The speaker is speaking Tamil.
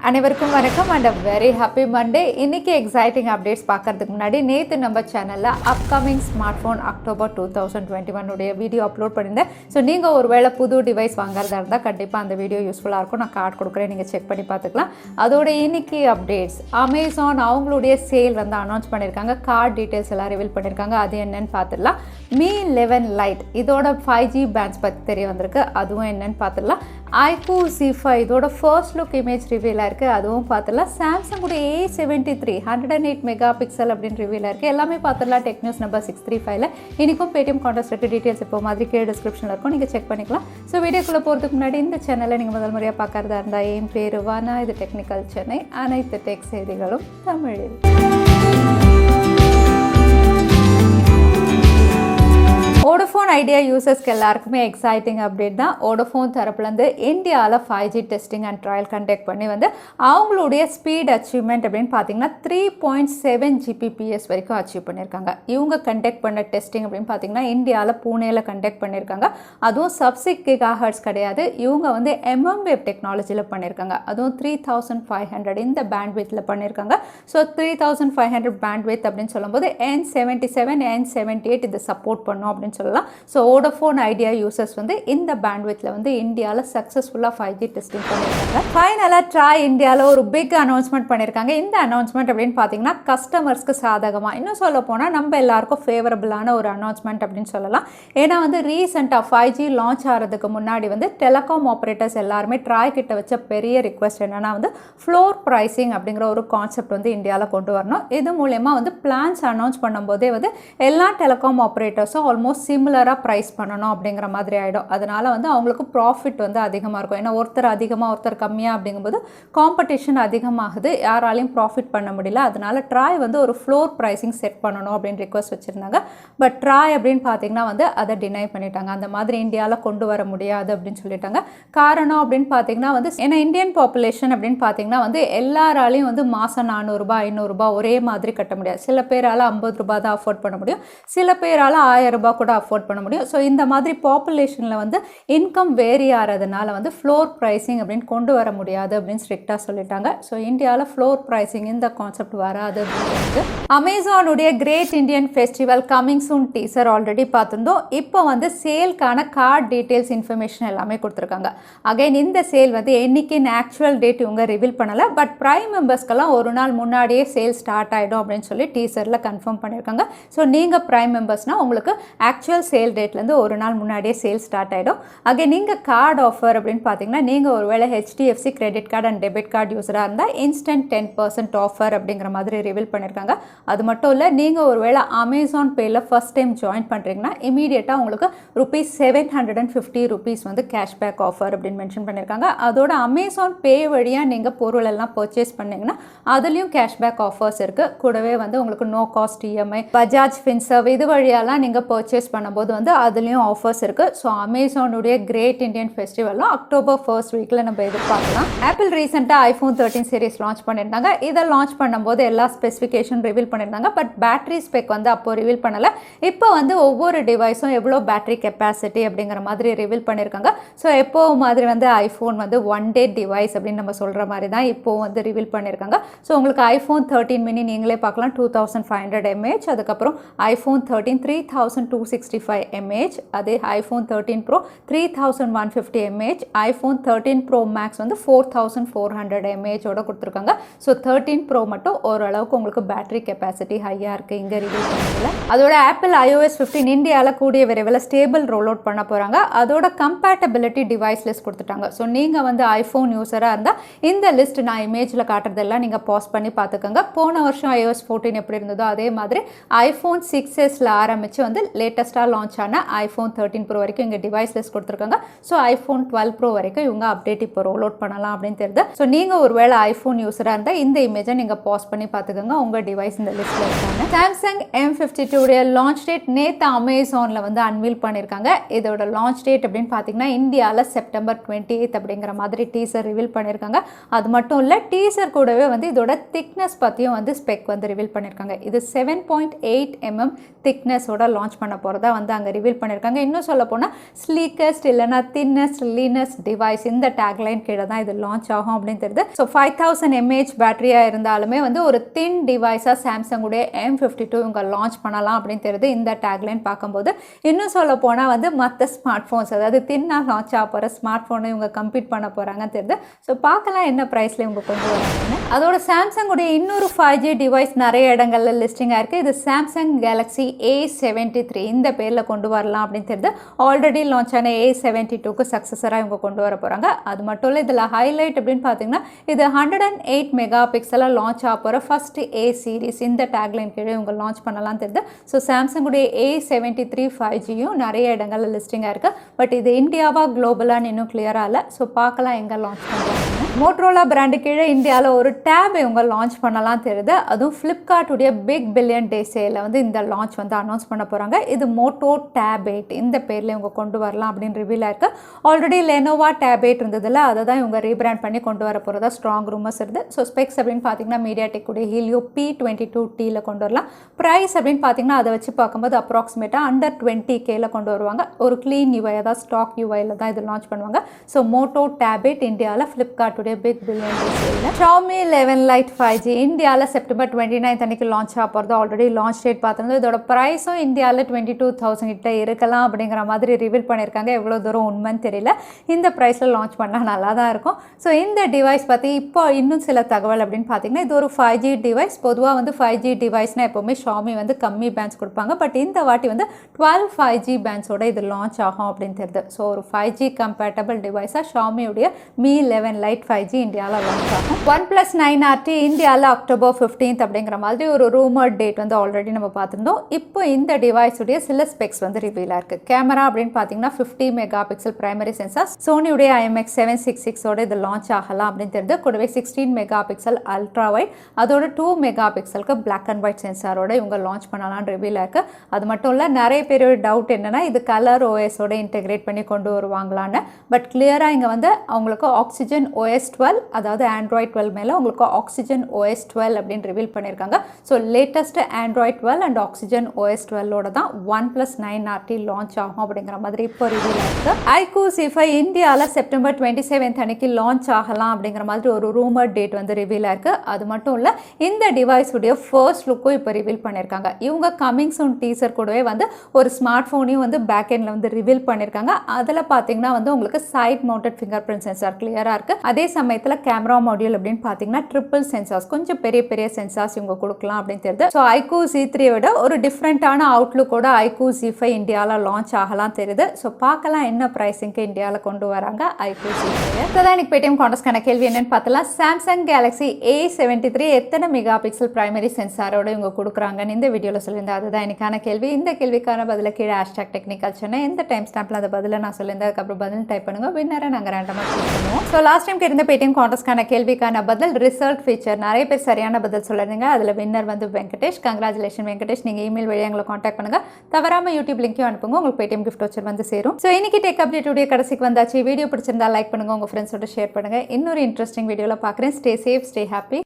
அனைவருக்கும் வணக்கம் அண்ட் வெரி ஹாப்பி மண்டே. இன்றைக்கி எக்ஸைட்டிங் அப்டேட்ஸ் பார்க்கறதுக்கு முன்னாடி நேற்று நம்ம சேனலில் upcoming smart phone October 2021 video upload பண்ணியிருந்தேன். ஸோ நீங்கள் ஒரு வேளை புது டிவைஸ் வாங்குறதா இருந்தால் கண்டிப்பாக அந்த வீடியோ யூஸ்ஃபுல்லாக இருக்கும். நான் கார்டு கொடுக்குறேன், நீங்கள் செக் பண்ணி பார்த்துக்கலாம். அதோட இன்னைக்கு அப்டேட்ஸ், அமேசான் அவங்களுடைய சேல் வந்து அனௌன்ஸ் பண்ணியிருக்காங்க. கார்டு டீட்டெயில்ஸ் எல்லாம் ரிவீல் பண்ணியிருக்காங்க. அது என்னன்னு பார்த்துடலாம். Mi 11 Lite இதோட 5G பேண்ட்ஸ் பற்றி தெரிய வந்திருக்கு. அதுவும் என்னன்னு பார்த்துடலாம். iQOO Z5 இதோட ஃபர்ஸ்ட் லுக் இமேஜ் ரிவீலாக இருக்குது. அதுவும் பார்த்துடலாம். சாம்சங்கோட A73 108 மெகா பிக்சல் அப்படின்னு ரிவீலாக இருக்குது. எல்லாமே பார்த்துடலாம். டெக் நியூஸ் நம்பர் 635ல இன்றைக்கும் பேடிஎம் கான்டெஸ்ட் டீட்டெயில்ஸ் இப்போ மாதிரி கீழே டிஸ்கிரிப்ஷனில் இருக்கும், நீங்கள் செக் பண்ணிக்கலாம். ஸோ வீடியோக்குள்ளே போகிறதுக்கு முன்னாடி இந்த சேனலை நீங்கள் முதல் முறையாக பார்க்குறதா இருந்தால் என் பேர் வானா, இது டெக்னிக்கல் சென்னை, அனைத்து டெக் செய்திகளும் தமிழில். Vodafone-Idea யூசர்ஸ்க்கு எல்லாருக்குமே எக்ஸைட்டிங் அப்டேட் தான். Vodafone தரப்புலேருந்து இந்தியாவில் 5G testing and trial conduct பண்ணி வந்து அவங்களுடைய ஸ்பீட் அச்சீவ்மெண்ட் அப்படின்னு பார்த்தீங்கன்னா 3.7 Gbps வரைக்கும் அச்சீவ் பண்ணியிருக்காங்க. இவங்க கண்டக்ட் பண்ண டெஸ்டிங் அப்படின்னு பார்த்தீங்கன்னா இந்தியாவில் பூனேயில் கண்டக்ட் பண்ணியிருக்காங்க. அதுவும் சப்6 GHz கிடையாது. இவங்க வந்து mmWave டெக்னாலஜியில் பண்ணியிருக்காங்க. அதுவும் 3500 இந்த பேண்ட்வித்தில் பண்ணியிருக்காங்க. ஸோ 3500 பேண்ட்வித் அப்படின்னு சொல்லும்போது N77 N78 இதை சப்போர்ட் பண்ணும் அப்படின்னு சொல்லலாம். ஸோ Vodafone-Idea யூசர்ஸ் வந்து இந்த பேண்ட்வித்தில் வந்து இந்தியாவில் சக்ஸஸ்ஃபுல்லாக 5G டெஸ்டிங் பண்ணியிருக்காங்க. ஃபைனலாக TRAI இந்தியாவில் ஒரு பிக் அனௌன்ஸ்மெண்ட் பண்ணியிருக்காங்க. இந்த அனௌன்ஸ்மெண்ட் அப்படின்னு பார்த்தீங்கன்னா கஸ்டமர்ஸ்க்கு சாதகமாக, இன்னும் சொல்ல போனால் நம்ம எல்லாருக்கும் ஃபேவரபுளான ஒரு அனௌன்ஸ்மெண்ட் அப்படின்னு சொல்லலாம். ஏன்னா வந்து ரீசெண்டாக 5G லான்ச் ஆகிறதுக்கு முன்னாடி வந்து டெலிகாம் ஆப்ரேட்டர்ஸ் எல்லாருமே TRAI கிட்ட வச்ச பெரிய ரிக்வெஸ்ட் என்னன்னா வந்து ஃப்ளோர் ப்ரைசிங் அப்படிங்கிற ஒரு கான்செப்ட் வந்து இந்தியாவில் கொண்டு வரணும். இது மூலயமா வந்து பிளான்ஸ் அனௌன்ஸ் பண்ணும்போதே வந்து எல்லா டெலிகாம் ஆப்ரேட்டர்ஸும் ஆல்மோஸ்ட் சிமிலராக ப்ரைஸ் பண்ணணும் அப்படிங்கிற மாதிரி ஆகிடும். அதனால் வந்து அவங்களுக்கு ப்ராஃபிட் வந்து அதிகமாக இருக்கும். ஏன்னா ஒருத்தர் அதிகமாக ஒருத்தர் கம்மியாக அப்படிங்கும்போது காம்படிஷன் அதிகமாகுது, யாராலையும் ப்ராஃபிட் பண்ண முடியல. அதனால் TRAI வந்து ஒரு ஃப்ளோர் ப்ரைஸிங் செட் பண்ணணும் அப்படின்னு ரிக்வெஸ்ட் வச்சுருந்தாங்க. பட் TRAI அப்படின்னு பார்த்தீங்கன்னா வந்து அதை டினை பண்ணிட்டாங்க. அந்த மாதிரி இந்தியாவில் கொண்டு வர முடியாது அப்படின்னு சொல்லிட்டாங்க. காரணம் அப்படின்னு பார்த்தீங்கன்னா வந்து ஏன்னா இந்தியன் பாப்புலேஷன் அப்படின்னு பார்த்தீங்கன்னா வந்து எல்லாராலையும் வந்து மாதம் 400 500 ஒரே மாதிரி கட்ட முடியாது. சில பேரால் 50 ரூபாய் தான் அஃபோர்ட் பண்ண முடியும், சில பேரால் 1000 ரூபாய் கூட அஃபோர்ட் பண்ண முடியும். ஸோ இந்த மாதிரி பாப்புலேஷனில் வந்து இன்கம் வேரி ஆகிறதுனால வந்து ஃப்ளோர் ப்ரைஸிங் அப்படின்னு கொண்டு வர முடியாது அப்படின்னு ஸ்ட்ரிக்டாக சொல்லிட்டாங்க. ஸோ இந்தியாவில் ஃப்ளோர் ப்ரைஸிங் இந்த கான்செப்ட் வராது அப்படின்னு. அமேசானுடைய great Indian festival coming soon teaser already பார்த்துருந்தோம். இப்போ வந்து சேல்க்கான கார்டு டீட்டெயில்ஸ் இன்ஃபர்மேஷன் எல்லாமே கொடுத்துருக்காங்க. அகைன் இந்த சேல் வந்து என்னைக்குன்னு ஆக்சுவல் டேட் இவங்க ரிவீல் பண்ணலை. பட் ப்ரைம் மெம்பர்ஸ்க்கெல்லாம் ஒரு நாள் முன்னாடியே சேல் ஸ்டார்ட் ஆகிடும் அப்படின்னு சொல்லி டீசரில் கன்ஃபார்ம் பண்ணியிருக்காங்க. ஸோ நீங்கள் ப்ரைம் மெம்பர்ஸ்னால் உங்களுக்கு ஆக்சுவல் சேல் டேட்லேருந்து ஒரு நாள் முன்னாடியே சேல் ஸ்டார்ட் ஆகிடும். அங்கே நீங்கள் கார்டு ஆஃபர் அப்படின்னு பார்த்தீங்கன்னா நீங்கள் ஒரு வேளை HDFC credit card and debit card யூஸராக இருந்தால் இன்ஸ்டன்ட் 10% ஆஃபர் அப்படிங்கிற மாதிரி ரிவீல் பண்ணியிருக்காங்க. அது மட்டும் இல்லை, நீங்கள் ஒரு வேளை அமேசான் பேயில் ஃபஸ்ட் டைம் ஜாயின் பண்ணுறீங்கன்னா இமீடியட்டாக உங்களுக்கு ₹750 வந்து கேஷ்பேக் ஆஃபர் அப்படின்னு மென்ஷன் பண்ணியிருக்காங்க. அதோட அமேசான் பே வழியாக நீங்கள் பொருள் எல்லாம் பர்ச்சேஸ் பண்ணிங்கன்னா அதுலேயும் கேஷ்பேக் ஆஃபர்ஸ் இருக்குது. கூடவே வந்து உங்களுக்கு no cost EMI, Bajaj Finserv இது வழியாலாம் நீங்கள் பர்ச்சேஸ் பண்ணும்போது வந்து அதுலேயும் ஆஃபர்ஸ் இருக்குது. ஸோ அமேசானுடைய கிரேட் இந்தியன் ஃபெஸ்டிவலும் அக்டோபர் 1st வீக்கில் நம்ம எதிர்பார்க்கலாம். ஆப்பிள் ரீசெண்டாக iPhone 13 சீரிஸ் லான்ச் பண்ணியிருந்தாங்க. இதை லான்ச் பண்ணும்போது எல்லா ஸ்பெசிஃபிகேஷன் ரிவீல் பண்ணியிருந்தாங்க. பட் பேட்டரி ஸ்பெக் வந்து அப்போது ரிவீல் பண்ணலை. இப்போ வந்து ஒவ்வொரு டிவைஸும் எவ்வளோ பேட்டரி கெப்பாசிட்டி அப்படிங்கிற மாதிரி ரிவீல் பண்ணியிருக்காங்க. ஸோ எப்போ மாதிரி வந்து iPhone வந்து 1 day டிவைஸ் அப்படின்னு நம்ம சொல்கிற மாதிரி தான் இப்போது வந்து ரிவீல் பண்ணியிருக்காங்க. ஸோ உங்களுக்கு iPhone 13 mini நீங்களே பார்க்கலாம், 2500 mAh. அதுக்கப்புறம் iPhone 13 3265 mAh. அதே iPhone 13 Pro 3150 mAh. iPhone 13 Pro Max வந்து 4400 mAh ஓட கொடுத்துருக்காங்க. ஸோ 13 Pro மட்டும் ஓரளவுக்கு உங்களுக்கு பேட்டரி கெப்பாசிட்டி ஹையாக இருக்குது இங்கே ரிவ்யூ பண்ணல. அதோட ஆப்பிள் iOS 15 இந்தியாவில் கூடிய விரைவில் ஸ்டேபிள் ரோல் அவுட் பண்ண போகிறாங்க. அதோட கம்பேட்டபிலிட்டி டிவைஸ் லிஸ்ட் கொடுத்துட்டாங்க. ஸோ நீங்கள் வந்து iPhone யூஸராக இருந்தால் இந்த லிஸ்ட் நான் இமேஜில் காட்டுறதெல்லாம் நீங்கள் பாஸ் பண்ணி பார்த்துக்கோங்க. போன வருஷம் iOS 14 எப்படி இருந்ததோ அதே மாதிரி iPhone 6s ஆரம்பித்து வந்து லேட்டஸ்ட்டாக லான்ச் ஆன iPhone 13 Pro வரைக்கும் இங்கே டிவைஸ் லிஸ்ட் கொடுத்துருக்காங்க. ஸோ iPhone 12 Pro வரைக்கும் இவங்க அப்டேட் இப்போ ரோல் அவுட் பண்ணலாம் அப்படின்னு தெரியுது. ஸோ நீங்கள் ஒரு வேளை iPhone யூஸராக இருந்தால் இந்த இமேஜை நீங்கள் பாஸ் பண்ணி பார்த்துக்கோங்க, உங்கள் டிவைஸ் இந்த லிஸ்ட்டில் இருக்காங்க. சாம்சங் M52 லான்ச் டேட் நேற்று அமேசானில் வந்து அன்வீல் பண்ணியிருக்காங்க. இதோட லான்ச் டேட் அப்படின்னு பார்த்தீங்கன்னா இந்தியாவில் செப்டம்பர் 28 அப்படிங்கிற மாதிரி டீசர் ரிவீல் பண்ணியிருக்காங்க. அது மட்டும் இல்லை, டீசர் கூடவே வந்து இதோட திக்னஸ் பற்றியும் வந்து ஸ்பெக் வந்து ரிவீல் பண்ணியிருக்காங்க. இது 7.8 mm திக்னஸோட லான்ச் பண்ண போகிறதா போகிறதா வந்து அங்கே ரிவீல் பண்ணியிருக்காங்க. இன்னும் சொல்ல போனால் ஸ்லீக்கஸ்ட் இல்லைனா தின்னஸ்ட் லீனஸ்ட் டிவைஸ் இந்த டேக்லைன் கீழே தான் இது லான்ச் ஆகும் அப்படின்னு தெரியுது. ஸோ 5000 mAh பேட்டரியாக இருந்தாலுமே வந்து ஒரு தின் டிவைஸாக சாம்சங்குடைய M52 இவங்க லான்ச் பண்ணலாம் அப்படின்னு தெரியுது இந்த டேக்லைன் பார்க்கும்போது. இன்னும் சொல்ல போனால் வந்து மற்ற ஸ்மார்ட் ஃபோன்ஸ் அதாவது தின்னாக லான்ச் ஆக போகிற ஸ்மார்ட் ஃபோனை இவங்க கம்பீட் பண்ண போகிறாங்கன்னு தெரியுது. ஸோ பார்க்கலாம் என்ன ப்ரைஸில் இவங்க கொண்டு வராங்கன்னு. அதோட சாம்சங்குடைய இன்னொரு 5G டிவைஸ் நிறைய இடங்களில் லிஸ்டிங் ஆயிருக்கு. இது சாம்சங் கேலக்ஸி A73 இந்த பேரில் கொண்டு வரலாம் அப்படின்னு தெரியுது. ஆல்ரெடி லான்ச் ஆன A72க்கு சக்ஸஸராக இவங்க கொண்டு வர போகிறாங்க. அது மட்டும் இல்லை இதில் ஹைலைட் அப்படின்னு பார்த்தீங்கன்னா இது 108 மெகா பிக்சலில் லான்ச் ஆக போகிற ஃபர்ஸ்ட் A சீரிஸ் இந்த டேக்லைன் கீழே இவங்க லான்ச் பண்ணலாம் தெரியுது. ஸோ சாம்சங்குடைய A73 5Gயும் நிறைய இடங்களில் லிஸ்டிங் ஆயிருக்கு. பட் இது இந்தியாவா குளோபலான்னு இன்னும் கிளியராக இல்லை. ஸோ பார்க்கலாம் எங்கே லான்ச் பண்ணுறாங்க. மோட்டோரோலா பிராண்டு கீழே இந்தியாவில் ஒரு டேப் இவங்க லான்ச் பண்ணலாம் தெரியுது. அதுவும் ஃப்ளிப்கார்ட்டுடைய பிக் பில்லியன் டே சேலில் வந்து இந்த லான்ச் வந்து அனௌன்ஸ் பண்ண போகிறாங்க. இது மோட்டோ டேப் 8 இந்த பேரில் இவங்க கொண்டு வரலாம் அப்படின்னு ரிவீல் ஆயிருக்கு. ஆல்ரெடி லெனோவா டேப் 8 இருந்ததில்ல அதை தான் இவங்க ரீபிராண்ட் பண்ணி கொண்டு வர போகிறதா ஸ்ட்ராங் ரூமர்ஸ் இருக்குது. ஸோ ஸ்பெக்ஸ் அப்படின்னு பார்த்தீங்கன்னா மீடியாடெக் உடைய ஹீலியோ P22Tயில் கொண்டு வரலாம். ப்ரைஸ் அப்படின்னு பார்த்தீங்கன்னா அதை வச்சு பார்க்கும்போது அப்ராக்சிமேட்டாக அண்டர் 20Kல கொண்டு வருவாங்க. ஒரு க்ளீன் யூஐ அதாவது ஸ்டாக் யூஐயில் தான் இது லான்ச் பண்ணுவாங்க. ஸோ மோட்டோ டேப் 8 இந்தியாவில் ஃப்ளிப்கார்ட் பிக் பில்லியன் டே சேல்ல Xiaomi 11 Lite 5G இந்தியாவில் செப்டம்பர் 29 அன்னைக்கு லான்ச் ஆக போகிறது. ஆல்ரெடி லான்ச் டேட் பார்த்துருந்தோம். இதோட ப்ரைஸும் இந்தியாவில் 22,000 கிட்ட இருக்கலாம் அப்படிங்கிற மாதிரி ரிவீல் பண்ணியிருக்காங்க. எவ்வளோ தூரம் உண்மைன்னு தெரியல. இந்த ப்ரைஸில் லான்ச் பண்ணால் நல்லா தான் இருக்கும். ஸோ இந்த டிவைஸ் பற்றி இப்போ இன்னும் சில தகவல் அப்படின்னு பார்த்தீங்கன்னா இது ஒரு 5G டிவைஸ். பொதுவாக வந்து 5G டிவைஸ்னால் எப்போவுமே Xiaomi வந்து கம்மி பேண்ட்ஸ் கொடுப்பாங்க. பட் இந்த வாட்டி வந்து 12 5G பேண்ட்ஸோட இது லான்ச் ஆகும் அப்படின்னு தெரியுது. ஸோ ஒரு 5G compatible டிவைஸாக Xiaomi-உடைய Mi 11 Lite 5G இந்தியாவில் லான்ச் ஆகும். OnePlus 9RT இந்தியாவில் அக்டோபர் 15 அப்படிங்கிற மாதிரி ஒரு ரூமர் டேட் வந்து ஆல்ரெடி நம்ம பார்த்துருந்தோம். இப்போ இந்த டிவைஸுடைய சில ஸ்பெக்ஸ் வந்து ரிவீல் ஆயிருக்கு. கேமரா அப்படின்னு பார்த்தீங்கன்னா 50 மெகா பிக்சல் பிரைமரி சென்சார் சோனியுடைய IMX766ஓட இது லான்ச் ஆகலாம் அப்படின்னு தெரியுது. கூடவே 16 மெகா பிக்சல் அல்ட்ரா வைட் அதோட 2 மெகா பிக்சலுக்கு பிளாக் அண்ட் ஒயிட் சென்சாரோட இவங்க லான்ச் பண்ணலாம்னு ரிவீல் ஆயிருக்கு. அது மட்டும் இல்லை நிறைய பேரோட டவுட் என்னன்னா இது கலர் OSோட இன்டெகிரேட் பண்ணி கொண்டு வருவாங்களான்னு. பட் கிளியராக இங்கே வந்து அவங்களுக்கு ஆக்சிஜன் OS 12 அதாவது Android 12 மேலே உங்களுக்கு ஆக்சிஜன் OS 12 அப்படின்னு ரிவீல் பண்ணியிருக்காங்க. So latest Android 12 and oxygen OS 12ஓட தான் OnePlus 9RT லான்ச் ஆகும் அப்படிங்கிற மாதிரி இப்போ ரிவீல் ஆயிருக்கு. iQOO Z5 இந்தியாவில் செப்டம்பர் 27 அன்னைக்கு லான்ச் ஆகலாம் அப்படிங்கிற மாதிரி ஒரு ரூமர் டேட் வந்து ரிவீல் ஆயிருக்கு. அது மட்டும் இல்லை இந்த டிவைஸுடைய ஃபர்ஸ்ட் லுக்கும் இப்போ ரிவீல் பண்ணியிருக்காங்க. இவங்க கமிங் சூன் டீசர் கூடவே வந்து ஒரு ஸ்மார்ட் ஃபோனையும் வந்து பேக் எண்டில் வந்து ரிவீல் பண்ணியிருக்காங்க. அதில் பார்த்தீங்கன்னா வந்து உங்களுக்கு side mounted fingerprint sensor கிளியராக இருக்குது. அதே சமயத்தில் கேமரா மாடியூல் அப்படின்னு பார்த்தீங்கன்னா ட்ரிபிள் சென்சார்ஸ் கொஞ்சம் பெரிய பெரிய சென்சார்ஸ் இவங்க கொடுக்கலாம் அப்படின்னு தெரியுது. ஸோ iQOO Z3 விட ஒரு டிஃப்ரெண்ட்டான அவுட்லுக்கோட iQOO Z5 இந்தியாவில் லான்ச் ஆகலாம் தெரியுது. ஸோ பார்க்கலாம் என்ன ப்ரைஸிங்க்கு இந்தியாவில் கொண்டு வராங்க iQOO Z5. ஸோ தான் இன்னைக்கு பேடிஎம் கான்டெஸ்ட்கான கேள்வி என்னன்னு பார்த்தலாம். சாம்சங் கேலக்ஸி A73 எத்தனை மெகா பிக்சல் பிரைமரி சென்சாரோட இவங்க கொடுக்குறாங்கன்னு இந்த வீடியோவில் சொல்லியிருந்தேன். அதுதான் எனக்கான கேள்வி. இந்த கேள்விக்கான பதில கீழே #technicalchennai எந்த டைம் ஸ்டாம்பில் அந்த பதில நான் சொல்லியிருந்தேன். அதுக்கப்புறம் பதில் டைப் பண்ணுங்க. வின்னரை நாங்கள் ரேண்டமாக சூஸ் பண்ணுவோம். ஸோ லாஸ்ட் டைம் கேட்டிருந்த பேடிஎம் கான்டெஸ்ட்கான கேள்விக்கான பதில் ரிசல்ட் ஃபீச்சர். நிறைய பேர் சரியான பதில் சொல்லிருந்தீங்க. அதில் வின்னர் வந்து வெங்கடேஷ். கங்க்ராச்சுலேஷன் வெங்கடேஷ். நீங்கள் இமெயில் வழியாக எங்களை காண்டாக்ட் பண்ணுங்க. தவறாமல் யூடியூப் லிங்க்கையும் அனுப்புங்க. உங்களுக்கு பேடிஎம் கிஃப்ட் வச்சர் வந்து சேரும். ஸோ இன்னைக்கு டெக் அப்டேட்டுடைய கடைசிக்கு வந்தாச்சு. வீடியோ பிடிச்சிருந்தா லைக் பண்ணுங்க, உங்கள் ஃப்ரெண்ட்ஸோட ஷேர் பண்ணுங்க. இன்னொரு இன்ட்ரெஸ்டிங் வீடியோவில் பார்க்குறேன். Stay safe, stay happy.